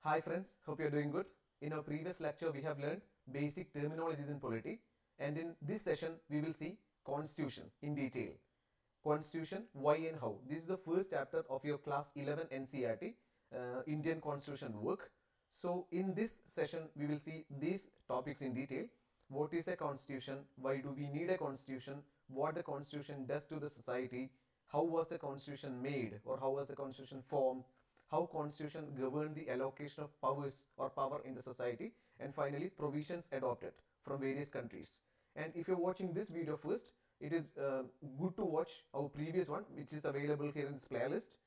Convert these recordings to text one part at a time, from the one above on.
Hi friends, hope you're doing good. In our previous lecture, we have learned basic terminologies in polity, and in this session, we will see constitution in detail. Constitution, why and how. This is the first chapter of your class 11 NCERT, Indian Constitution work. So in this session, we will see these topics in detail. What is a constitution? Why do we need a constitution? What the constitution does to the society? How was the constitution made, or how was the constitution formed? How constitution govern the allocation of powers or power in the society, and finally provisions adopted from various countries. And if you're watching this video first, it is good to watch our previous one, which is available here in this playlist.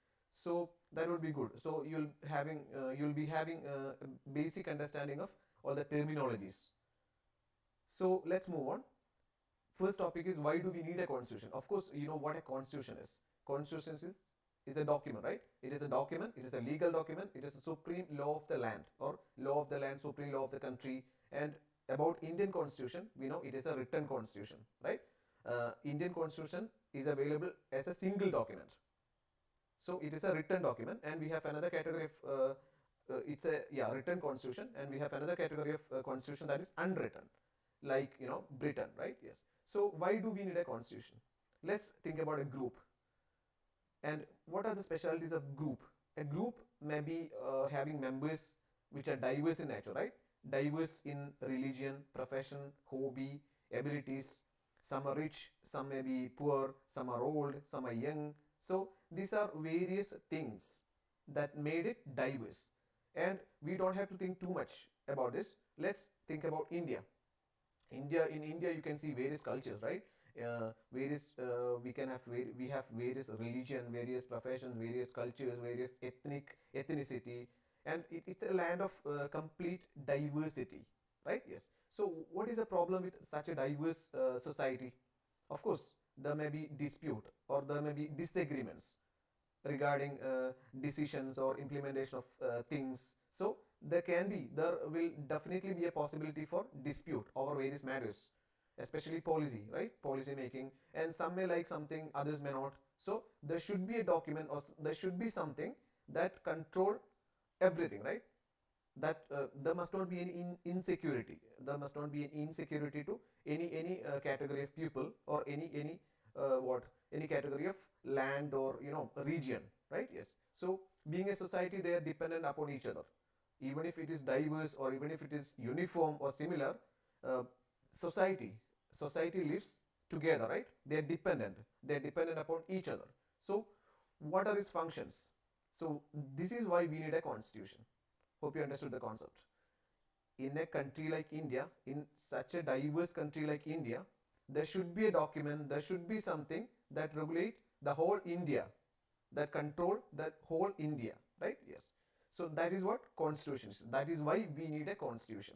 So that would be good. So you'll be having a basic understanding of all the terminologies. So let's move on. First topic is, why do we need a constitution? Of course, you know what a constitution is. Constitution is a document, right? It is a document, it is a legal document, it is a supreme law of the land, or law of the land, supreme law of the country. And about Indian constitution, we know it is a written constitution, right? Indian constitution is available as a single document. So it is a written document, and we have another category of it's a written constitution, and we have another category of constitution that is unwritten, like Britain, right? Yes. So why do we need a constitution? Let's think about a group. And what are the specialties of group? A group may be having members which are diverse in nature, right? Diverse in religion, profession, hobby, abilities. Some are rich, some may be poor, some are old, some are young. So these are various things that made it diverse. And we don't have to think too much about this. Let's think about India. In India you can see various cultures, right? We have various religion, various professions, various cultures, various ethnicity, and it's a land of complete diversity, right? Yes. So what is the problem with such a diverse society? Of course, there may be dispute, or there may be disagreements regarding decisions or implementation of things. So there will definitely be a possibility for dispute over various matters, especially policy, right? Policy making, and some may like something, others may not. So there should be a document, or there should be something that control everything, right? That there must not be any insecurity. There must not be an insecurity to any category of people, or any category of land, or region, right? Yes. So being a society, they are dependent upon each other. Even if it is diverse, or even if it is uniform or similar, uh, society lives together, right? They are dependent upon each other. So what are its functions? So this is why we need a constitution. Hope you understood the concept. In a country like India, in such a diverse country like India, there should be a document, there should be something that regulate the whole India, that control that whole India, right? Yes. So that is what constitution is. That is why we need a constitution.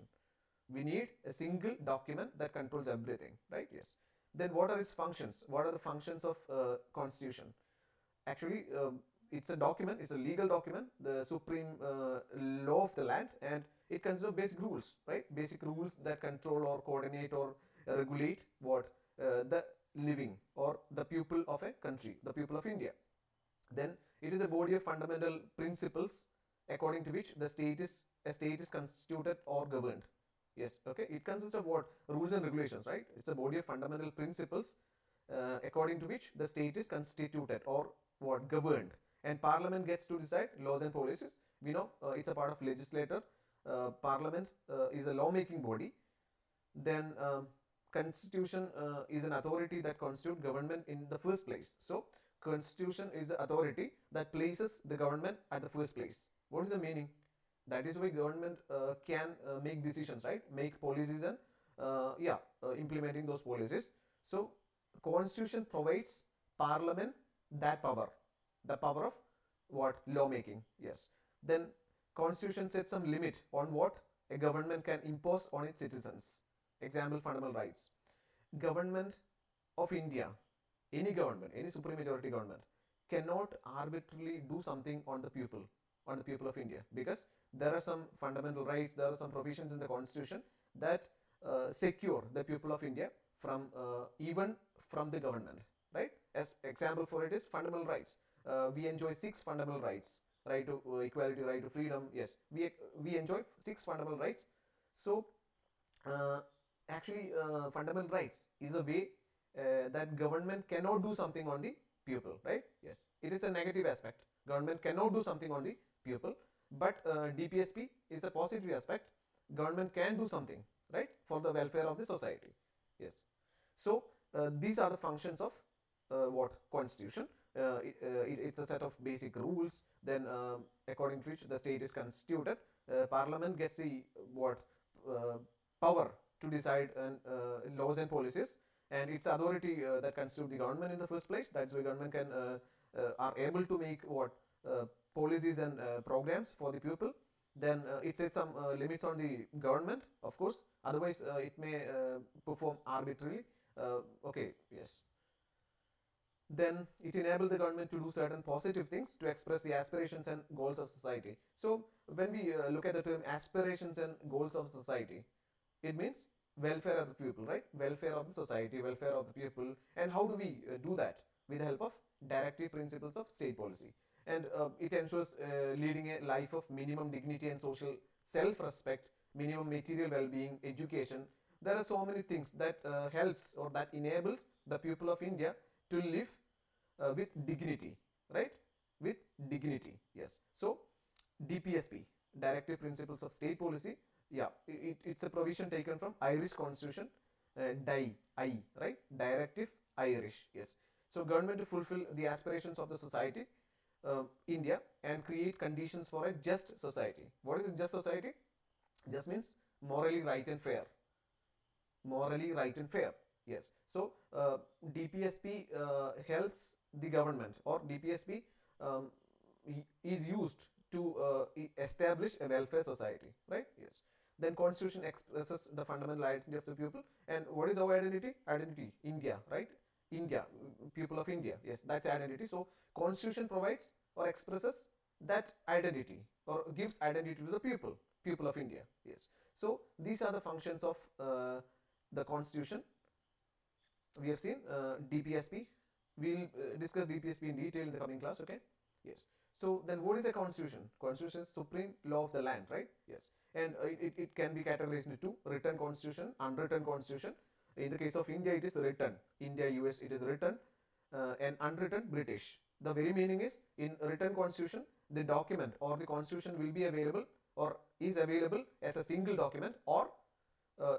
We need a single document that controls everything, right? Yes. Then what are its functions? What are the functions of constitution? Actually, it's a document, it's a legal document, the supreme law of the land, and it consists of basic rules, right? Basic rules that control or coordinate or regulate the living, or the people of a country, the people of India. Then it is a body of fundamental principles according to which a state is constituted or governed. Yes. Okay. It consists of what? Rules and regulations, right? It's a body of fundamental principles according to which the state is constituted, or what? Governed. And parliament gets to decide laws and policies. We know it's a part of legislator. Parliament is a lawmaking body. Then constitution is an authority that constitutes government in the first place. So constitution is the authority that places the government at the first place. What is the meaning? That is why government can make decisions, right? Make policies, and implementing those policies. So constitution provides parliament that power, the power of what? Lawmaking. Yes. Then constitution sets some limit on what a government can impose on its citizens. Example, fundamental rights. Government of India, any government, any supreme majority government, cannot arbitrarily do something on the people of India, because there are some fundamental rights, there are some provisions in the constitution that secure the people of India from even from the government, right? As example for it is fundamental rights. We enjoy 6 fundamental rights. right to equality, right to freedom. Yes, we enjoy 6 fundamental rights. So uh, actually fundamental rights is a way that government cannot do something on the pupil, right? Yes, it is a negative aspect. Government cannot do something on the pupil, but DPSP is a positive aspect. Government can do something, right, for the welfare of the society. Yes. So these are the functions of what constitution. It's a set of basic rules. Then, according to which the state is constituted, Parliament gets the what uh, power to decide laws and policies, and its authority that constitute the government in the first place. That's why government can are able to make what policies and programs for the people. Then it sets some limits on the government, of course. Otherwise, it may perform arbitrarily. Okay, yes. Then it enables the government to do certain positive things to express the aspirations and goals of society. So when we look at the term aspirations and goals of society, it means welfare of the people, right? Welfare of the society, welfare of the people. And how do we do that? With the help of directive principles of state policy. And it ensures leading a life of minimum dignity and social self-respect, minimum material well-being, education. There are so many things that helps or that enables the people of India to live with dignity, right? With dignity, yes. So DPSP, Directive Principles of State Policy, yeah, it's a provision taken from Irish Constitution, I, right? Directive Irish, yes. So government to fulfill the aspirations of the society, India, and create conditions for a just society. What is a just society? Just means morally right and fair. Morally right and fair. Yes. So DPSP helps the government, or DPSP um, is used to establish a welfare society, right? Yes. Then constitution expresses the fundamental identity of the people. And what is our identity? Identity, India, right? India, people of India. Yes, that's identity. So constitution provides or expresses that identity, or gives identity to the people of India. Yes. So these are the functions of the constitution. We have seen DPSP. We'll discuss DPSP in detail in the coming class. Okay. Yes. So then, what is a constitution? Constitution is supreme law of the land, right? Yes. And it can be categorized into two: written constitution, unwritten constitution. In the case of India, it is written. India, US, it is written, and unwritten, British. The very meaning is, in written constitution, the document or the constitution will be available, or is available as a single document or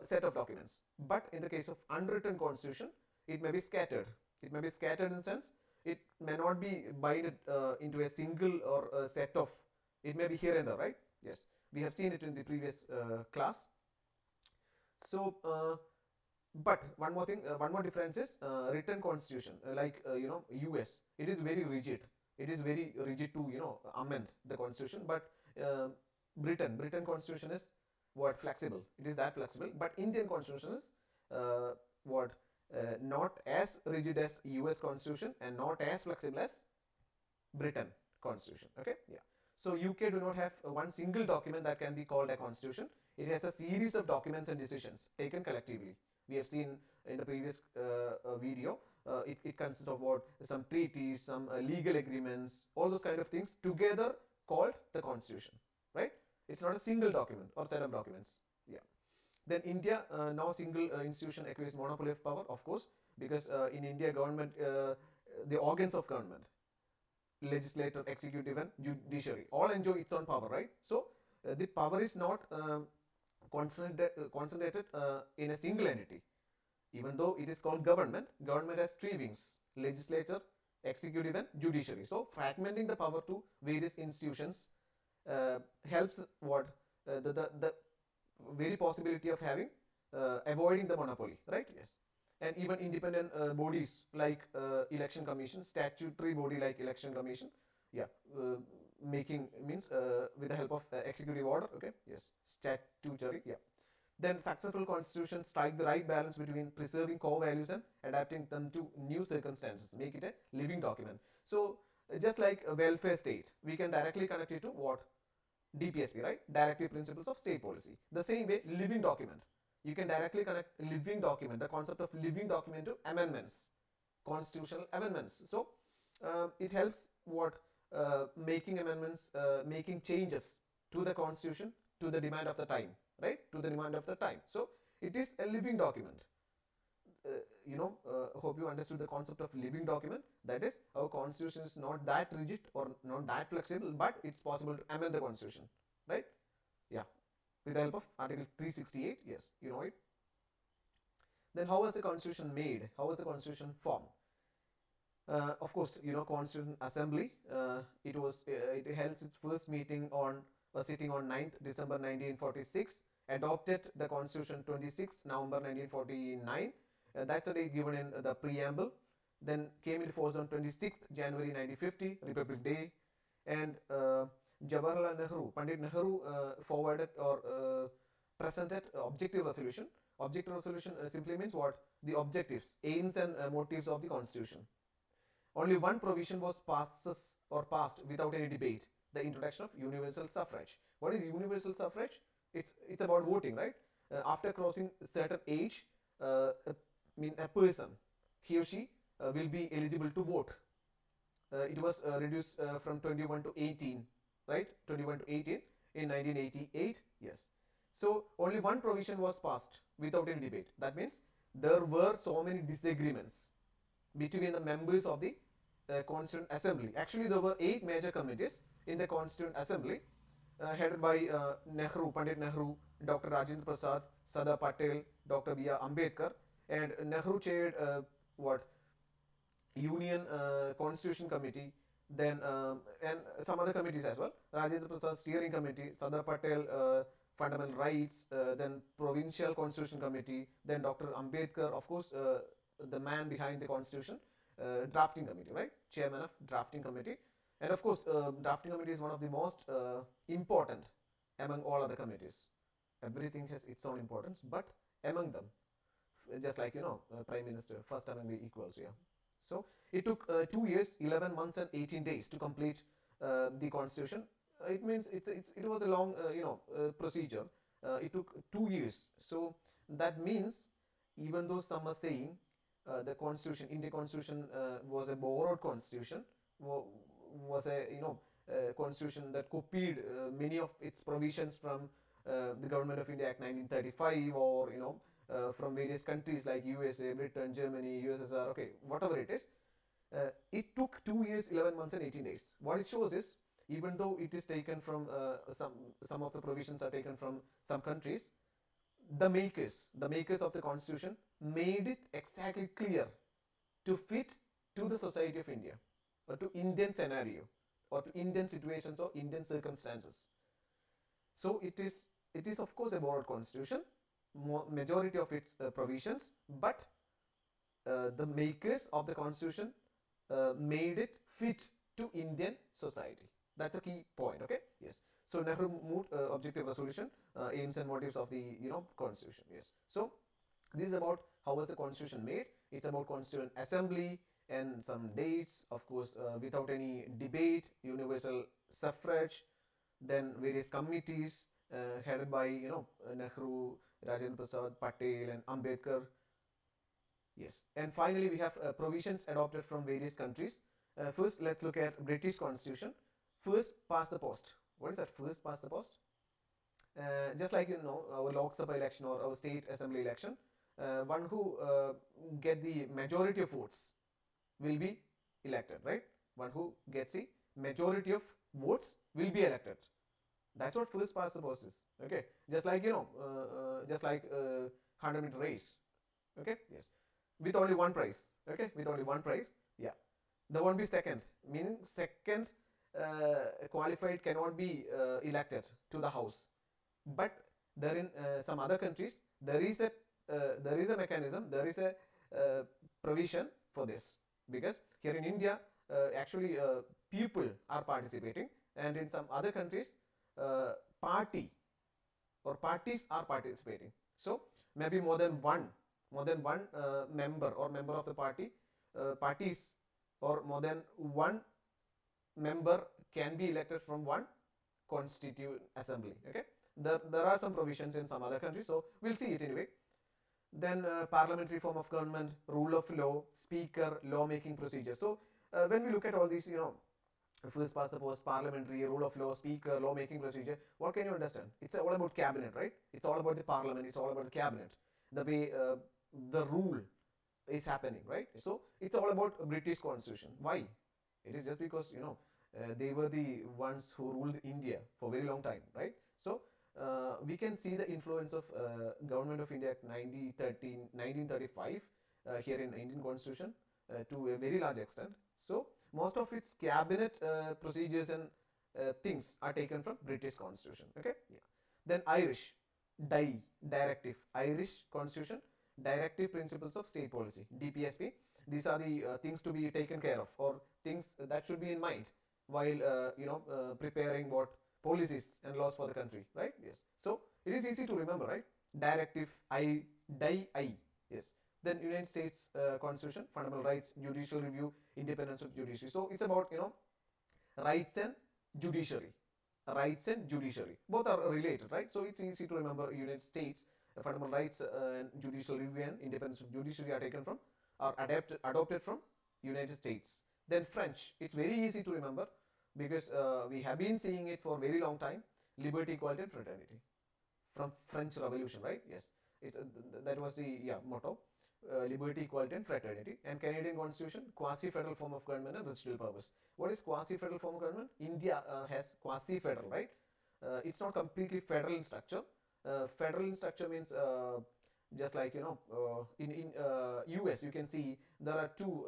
set of documents. But in the case of unwritten constitution, it may be scattered. It may be scattered in the sense it may not be binded into a single or a set of. It may be here and there, right? Yes, we have seen it in the previous class. So, but one more thing, one more difference is written constitution, like US. It is very rigid. It is very rigid to amend the constitution. But Britain constitution is what, flexible. It is that flexible. But Indian constitution is what, not as rigid as US constitution and not as flexible as Britain constitution. Okay, yeah. So UK do not have one single document that can be called a constitution. It has a series of documents and decisions taken collectively. We have seen in the previous video. It consists of what, some treaties, some legal agreements, all those kind of things together called the constitution, right? It's not a single document or set of documents. Yeah. Then India, now single institution acquires monopoly of power, of course, because in India government, the organs of government, legislature, executive and judiciary, all enjoy its own power, right? So the power is not concentrated in a single entity. Even though it is called government, government has three wings: legislature, executive and judiciary. So fragmenting the power to various institutions helps what, the very possibility of having avoiding the monopoly, right? Yes. And even independent bodies like election commission, statutory body like election commission, yeah, making means with the help of executive order. Okay, yes, statutory, yeah. Then successful constitutions strike the right balance between preserving core values and adapting them to new circumstances, make it a living document. So just like a welfare state, we can directly connect it to what, DPSP, right? Directive Principles of State Policy. The same way, living document. You can directly connect living document, the concept of living document, to amendments, constitutional amendments. So it helps what, making amendments, making changes to the constitution to the demand of the time, right? To the demand of the time. So it is a living document. Hope you understood the concept of living document. That is, our constitution is not that rigid or not that flexible, but it's possible to amend the constitution, right? Yeah, with the help of Article 368. Yes, you know it. Then how was the constitution made? How was the constitution formed? Of course, Constituent Assembly. It held its first meeting on sitting on 9th December 1946. Adopted the Constitution 26th November 1949. That's the date given in the preamble. Then came into force on 26th January 1950, Republic Day, and Jawaharlal Nehru, Pandit Nehru forwarded or presented objective resolution. Objective resolution simply means what? The objectives, aims, and motives of the Constitution. Only one provision was passed without any debate: the introduction of universal suffrage. What is universal suffrage? It's about voting, right? After crossing a certain age, a person, he or she, will be eligible to vote. It was reduced from 21 to 18, right? 21 to 18 in 1988. Yes. So only one provision was passed without any debate. That means there were so many disagreements between the members of the Constituent Assembly. Actually, there were 8 major committees in the Constituent Assembly, headed by Nehru, Pandit Nehru, Dr. Rajendra Prasad, Sardar Patel, Dr. B.R. Ambedkar, and Nehru chaired Union Constitution Committee, then and some other committees as well. Rajendra Prasad Steering Committee, Sardar Patel Fundamental Rights, then Provincial Constitution Committee, then Dr. Ambedkar, of course, the man behind the Constitution, Drafting Committee, right? Chairman of Drafting Committee. And of course, Drafting Committee is one of the most important among all other committees. Everything has its own importance, but among them, just like Prime Minister, first among the equals, yeah. So it took 2 years, 11 months, and 18 days to complete the Constitution. It means it was a long procedure. It took 2 years. So that means, even though some are saying the Constitution, Indian Constitution, was a borrowed Constitution, was a Constitution that copied many of its provisions from the Government of India Act 1935, or from various countries like USA, Britain, Germany, USSR, okay, whatever it is. It took 2 years, 11 months, and 18 days. What it shows is, even though it is taken from some of the provisions are taken from some countries, the makers of the Constitution made it exactly clear to fit to the society of India, or to Indian scenario, or to Indian situations or Indian circumstances. So it is of course a borrowed Constitution, majority of its provisions, but the makers of the Constitution made it fit to Indian society. That's a key point. Okay. Yes. So Nehru moved objective resolution, aims and motives of the Constitution. Yes. So this is about how was the Constitution made. It's about Constituent Assembly and some dates, of course, without any debate, universal suffrage, then various committees headed by Nehru, Rajendra Prasad, Patel, and Ambedkar. Yes. And finally, we have provisions adopted from various countries. First, let's look at British Constitution. First past the post. What is that? First past the post? Just like our Lok Sabha election or our state assembly election, one who get the majority of votes will be elected, right? One who gets the majority of votes will be elected. That's what first past the post is. Okay, just like 100-meter race. Okay, yes, with only one prize. Okay, with only one prize. Yeah, there won't be second. Meaning second qualified cannot be elected to the house. But there in some other countries there is a mechanism, there is a provision for this, because here in India actually people are participating, and in some other countries parties are participating. So maybe more than one member or member of the parties, or more than one member can be elected from one constituent assembly. Okay, there are some provisions in some other countries, so we'll see it anyway. Then parliamentary form of government, rule of law, speaker, law making procedure. So when we look at all these First past the post, parliamentary, rule of law, speaker, law making procedure. What can you understand? It's all about cabinet, right? It's all about the parliament, it's all about the cabinet, the way the rule is happening, right? So it's all about British constitution. Why? It is just because, they were the ones who ruled India for a very long time, right? So we can see the influence of government of India Act 1935 here in Indian constitution to a very large extent. So most of its cabinet procedures and things are taken from British constitution. Okay, yeah. Then Irish, directive, Irish constitution, directive principles of state policy, DPSP. These are the things to be taken care of, or things that should be in mind while preparing what policies and laws for the country, right? Yes. So it is easy to remember, right? Directive I. Yes. Then United States Constitution, fundamental rights, judicial review, independence of judiciary. So it's about rights and judiciary. Rights and judiciary, both are related, right? So it's easy to remember. United States fundamental rights and judicial review and independence of judiciary are taken from, are adopted from United States. Then French, it's very easy to remember because we have been seeing it for a very long time. Liberty, equality, and fraternity, from French Revolution, right? Yes, it's that was the motto. Liberty, equality, and fraternity. And Canadian Constitution, quasi-federal form of government and residual powers. What is quasi-federal form of government? India has quasi-federal, right? It's not completely federal in structure. Federal in structure means just like in US you can see there are two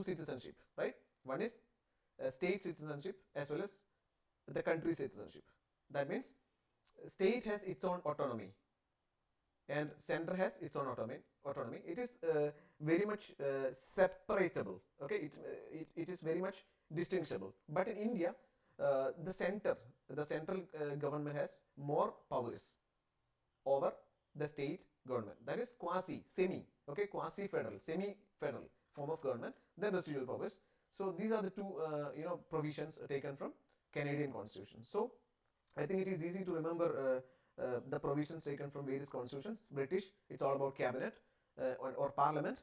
citizenship, right? One is state citizenship as well as the country citizenship. That means state has its own autonomy and center has its own autonomy. It is very much separatable. Okay, it is very much distinguishable. But in India, the central government has more powers over the state government. That is quasi-federal, semi-federal form of government. Then residual powers. So these are the two provisions taken from Canadian Constitution. So I think it is easy to remember the provisions taken from various constitutions. British, it's all about cabinet or parliament.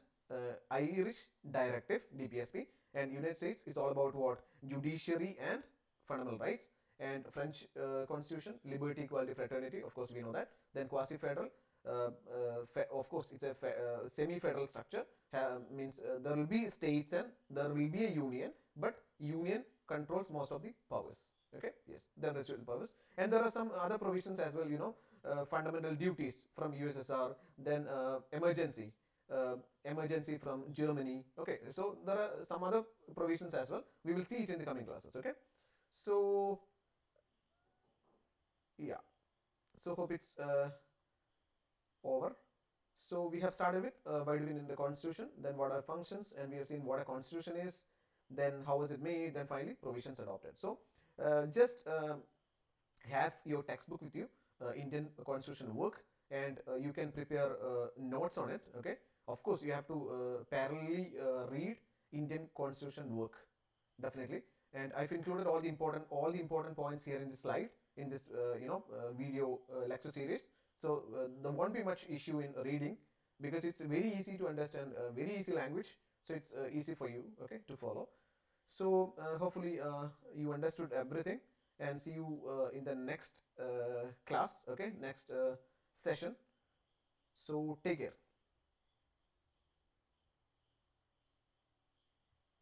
Irish, directive, DPSP. And United States is all about what? Judiciary and fundamental rights. And French constitution, liberty, equality, fraternity, of course we know that. Then quasi-federal, of course it's a semi-federal structure, means there will be states and there will be a union, but union controls most of the powers. Okay, yes, then residual powers. And there are some other provisions as well, fundamental duties from USSR, then emergency from Germany. Okay, so there are some other provisions as well. We will see it in the coming classes. Okay, so yeah, so hope it's over. So we have started with by defining the constitution, then what are functions, and we have seen what a constitution is, then how was it made, then finally provisions adopted. So just have your textbook with you, Indian constitution work, and you can prepare notes on it. Okay, of course you have to parallelly read Indian constitution work, definitely. And I've included all the important points here in this slide, in this video lecture series. So there won't be much issue in reading because it's very easy to understand, very easy language. So it's easy for you, okay, to follow. So hopefully you understood everything, and see you in the next class, okay, next session. So take care.